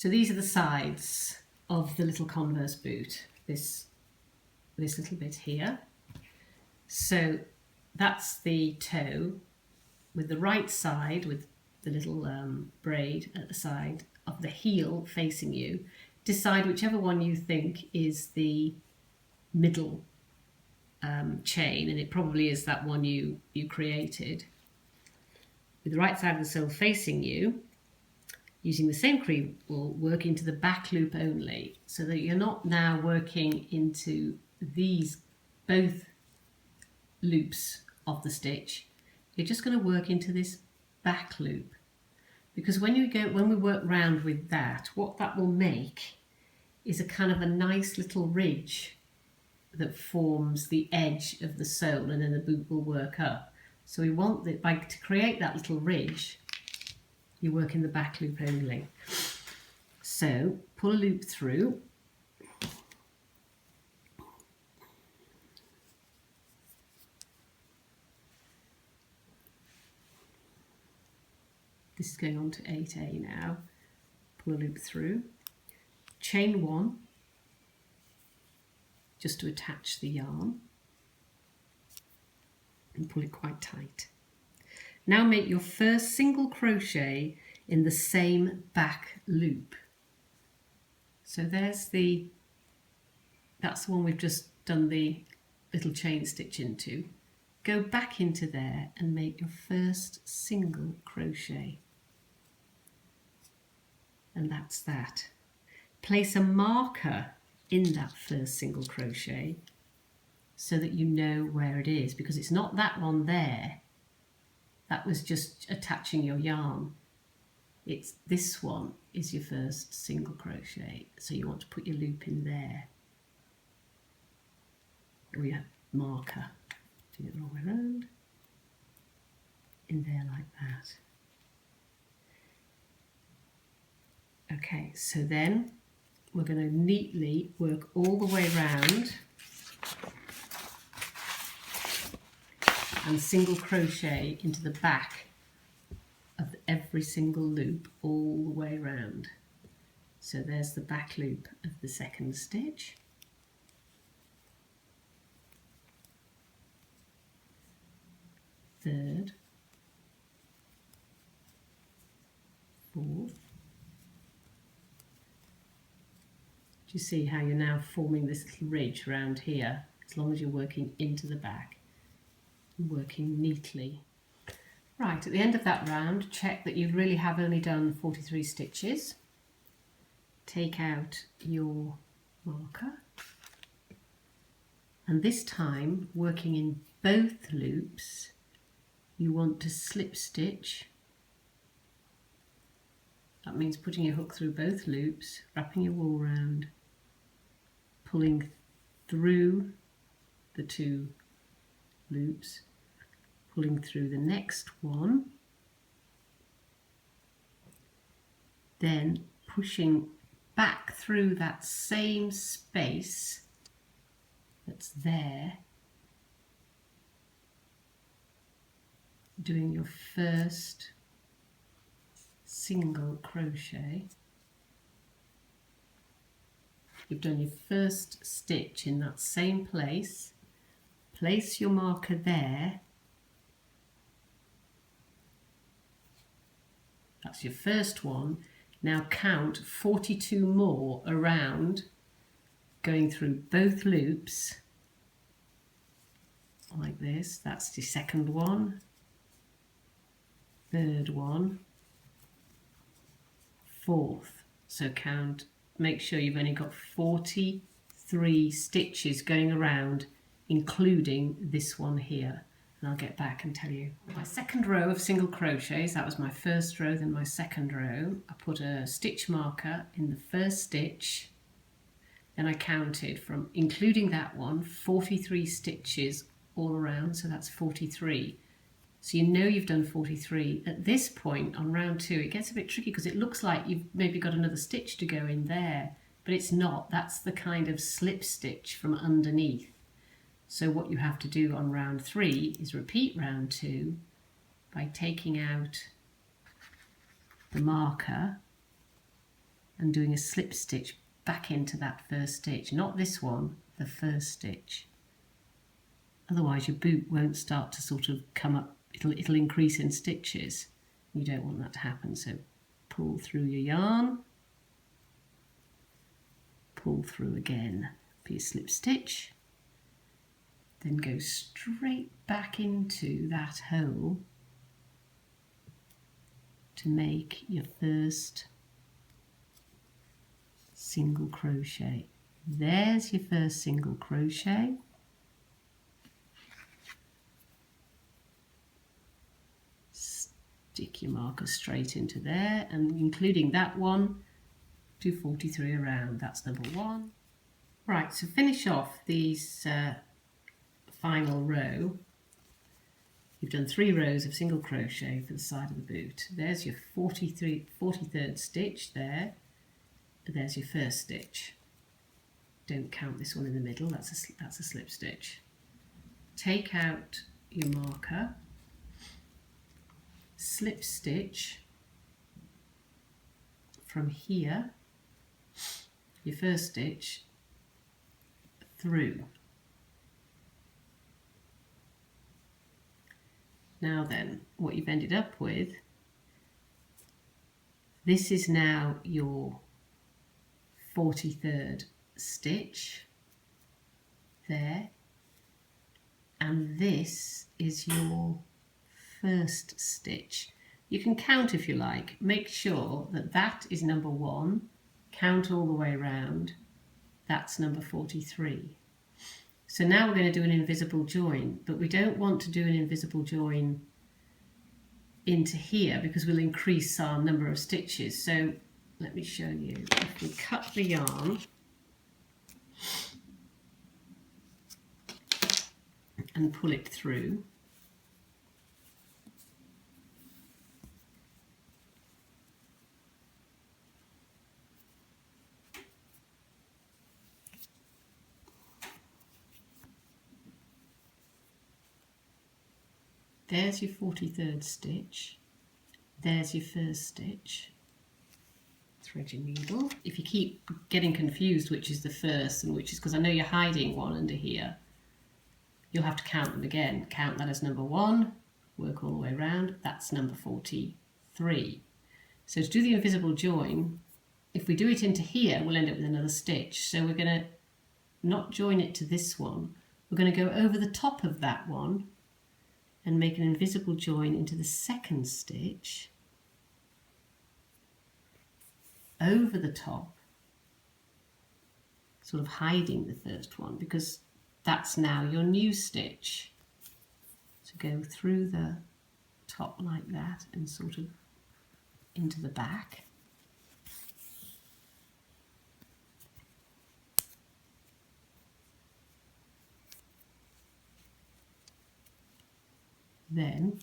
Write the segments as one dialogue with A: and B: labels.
A: So these are the sides of the little Converse boot, this little bit here. So that's the toe with the right side, with the little braid at the side of the heel facing you. Decide whichever one you think is the middle chain, and it probably is that one you created. With the right side of the sole facing you, using the same cream wool, work into the back loop only, so that you're not now working into these both loops of the stitch. You're just going to work into this back loop, because when we work round with that, what that will make is a kind of a nice little ridge that forms the edge of the sole, and then the boot will work up. So we want that, to create that little ridge, you work in the back loop only. So pull a loop through. This is going on to 8A now. Pull a loop through. Chain 1, just to attach the yarn, and pull it quite tight. Now make your first single crochet in the same back loop. So that's the one we've just done the little chain stitch into. Go back into there and make your first single crochet. And that's that. Place a marker in that first single crochet so that you know where it is, because it's not that one there. That was just attaching your yarn. It's this one is your first single crochet, so you want to put your loop in there, or your marker. Do it the wrong way around. In there like that. Okay, so then we're going to neatly work all the way around and single crochet into the back of every single loop all the way around. So there's the back loop of the second stitch. Third, fourth. Do you see how you're now forming this little ridge around here, as long as you're working into the back, working neatly. Right, at the end of that round, check that you really have only done 43 stitches. Take out your marker, and this time, working in both loops, you want to slip stitch. That means putting your hook through both loops, wrapping your wool round, pulling through the two loops, pulling through the next one, then pushing back through that same space that's there, doing your first single crochet. You've done your first stitch in that same place. Place your marker there. That's your first one. Now count 42 more around, going through both loops like this. That's the second one, third one, fourth. So count, make sure you've only got 43 stitches going around, including this one here. And I'll get back and tell you. My second row of single crochets, that was my first row, then my second row. I put a stitch marker in the first stitch, then I counted from, including that one, 43 stitches all around, so that's 43. So you know you've done 43. At this point on round 2, it gets a bit tricky because it looks like you've maybe got another stitch to go in there, but it's not. That's the kind of slip stitch from underneath. So what you have to do on round 3 is repeat round 2 by taking out the marker and doing a slip stitch back into that first stitch, not this one, the first stitch. Otherwise your boot won't start to sort of come up, it'll increase in stitches. You don't want that to happen, so pull through your yarn, pull through again for your slip stitch, then go straight back into that hole to make your first single crochet. There's your first single crochet. Stick your marker straight into there, and including that one, do 43 around. That's number 1. Right, to finish off these final row, you've done 3 rows of single crochet for the side of the boot. There's your 43rd stitch there. There's your first stitch. Don't count this one in the middle, that's a slip stitch. Take out your marker, slip stitch from here, your first stitch, through. Now then, what you've ended up with, this is now your 43rd stitch there, and this is your first stitch. You can count if you like. Make sure that that is number 1, count all the way around, that's number 43. So now we're going to do an invisible join, but we don't want to do an invisible join into here because we'll increase our number of stitches. So let me show you. If we cut the yarn and pull it through, there's your 43rd stitch, there's your first stitch, thread your needle. If you keep getting confused which is the first and which is, because I know you're hiding one under here, you'll have to count them again. Count that as number 1, work all the way around, that's number 43. So to do the invisible join, if we do it into here, we'll end up with another stitch. So we're going to not join it to this one, we're going to go over the top of that one and make an invisible join into the second stitch, over the top, sort of hiding the first one because that's now your new stitch. So go through the top like that and sort of into the back. Then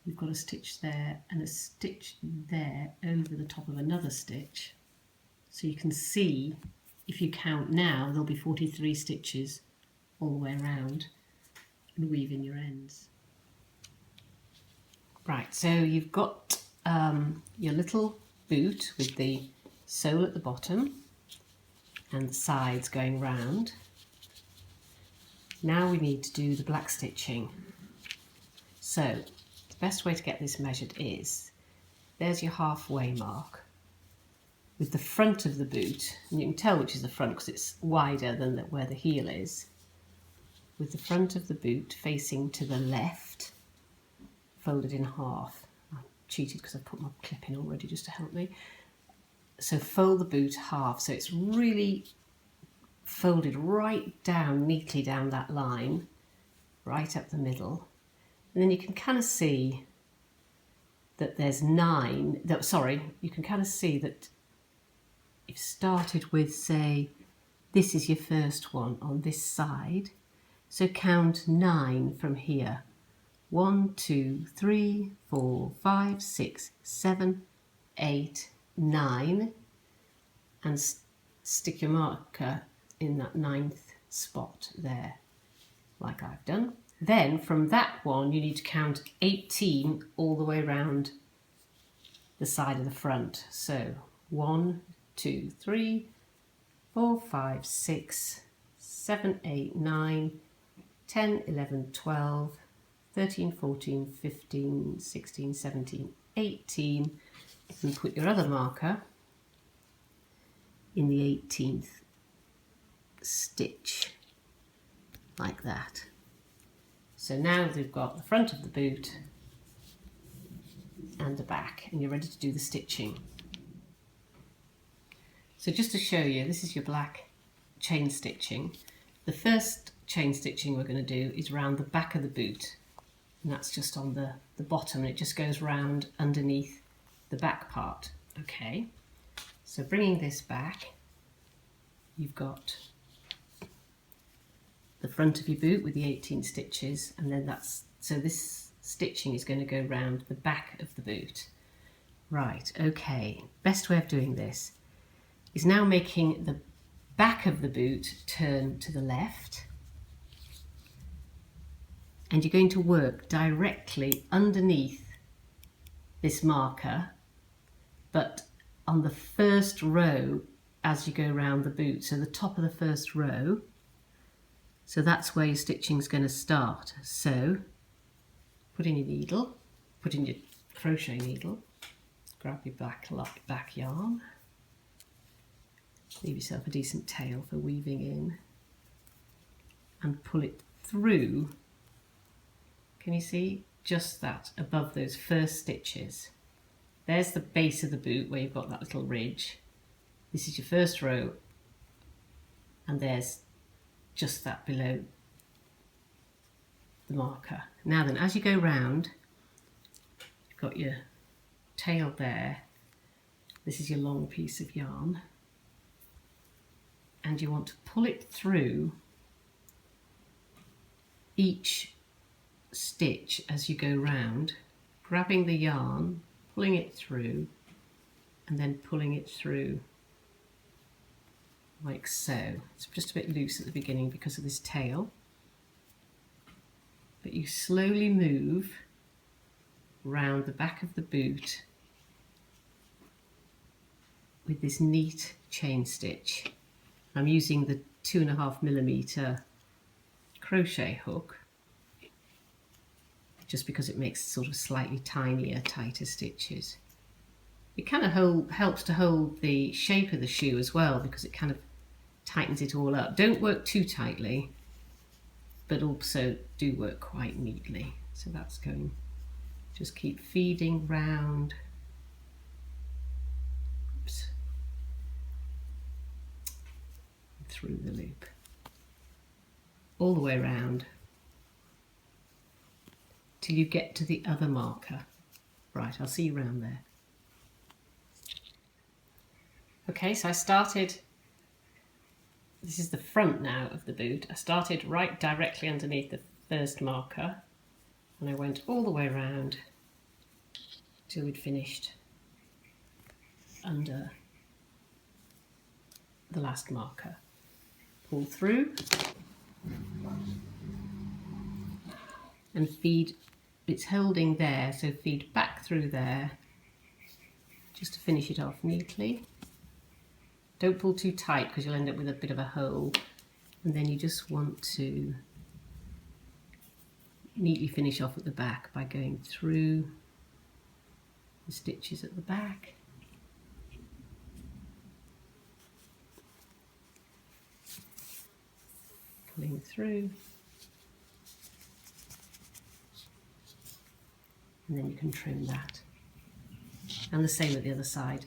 A: you've got a stitch there and a stitch there over the top of another stitch. So you can see, if you count now, there'll be 43 stitches all the way around, and weave in your ends. Right, so you've got your little boot with the sole at the bottom and the sides going round. Now we need to do the black stitching. So the best way to get this measured is, there's your halfway mark with the front of the boot, and you can tell which is the front because it's wider than where the heel is, with the front of the boot facing to the left, folded in half. I cheated because I put my clip in already just to help me. So fold the boot half so it's really folded right down, neatly down that line, right up the middle. And then you can kind of see that there's 9, you can kind of see that you've started with, say, this is your first one on this side. So count 9 from here. 1, 2, 3, 4, 5, 6, 7, 8, 9, and stick your marker in that 9th spot there, like I've done. Then from that one you need to count 18 all the way around the side of the front. So 1, 2, 3, 4, 5, 6, 7, 8, 9, 10, 11, 12, 13, 14, 15, 16, 17, 18, and put your other marker in the 18th stitch, like that. So now we've got the front of the boot and the back, and you're ready to do the stitching. So just to show you, this is your black chain stitching. The first chain stitching we're going to do is round the back of the boot, and that's just on the bottom, and it just goes round underneath the back part. Okay, so bringing this back, you've got the front of your boot with the 18 stitches, and then so this stitching is going to go round the back of the boot. Right, okay, best way of doing this is now making the back of the boot turn to the left, and you're going to work directly underneath this marker, but on the first row as you go around the boot, so the top of the first row. So that's where your stitching is going to start. So put in your needle, put in your crochet needle, grab your back yarn, leave yourself a decent tail for weaving in, and pull it through. Can you see? Just that, above those first stitches. There's the base of the boot where you've got that little ridge. This is your first row, and there's just that below the marker. Now then, as you go round, you've got your tail there. This is your long piece of yarn, and you want to pull it through each stitch as you go round, grabbing the yarn, pulling it through, and then pulling it through like so. It's just a bit loose at the beginning because of this tail, but you slowly move round the back of the boot with this neat chain stitch. I'm using the 2.5mm crochet hook just because it makes sort of slightly tinier, tighter stitches. It kind of helps to hold the shape of the shoe as well, because it kind of tightens it all up. Don't work too tightly, but also do work quite neatly. So that's going, just keep feeding round. Oops. Through the loop, all the way around till you get to the other marker. Right, I'll see you round there. Okay, so I started, this is the front now of the boot. I started right directly underneath the first marker, and I went all the way around till we'd finished under the last marker. Pull through and feed, it's holding there, so feed back through there just to finish it off neatly. Don't pull too tight because you'll end up with a bit of a hole, and then you just want to neatly finish off at the back by going through the stitches at the back. Pulling through, and then you can trim that, and the same at the other side.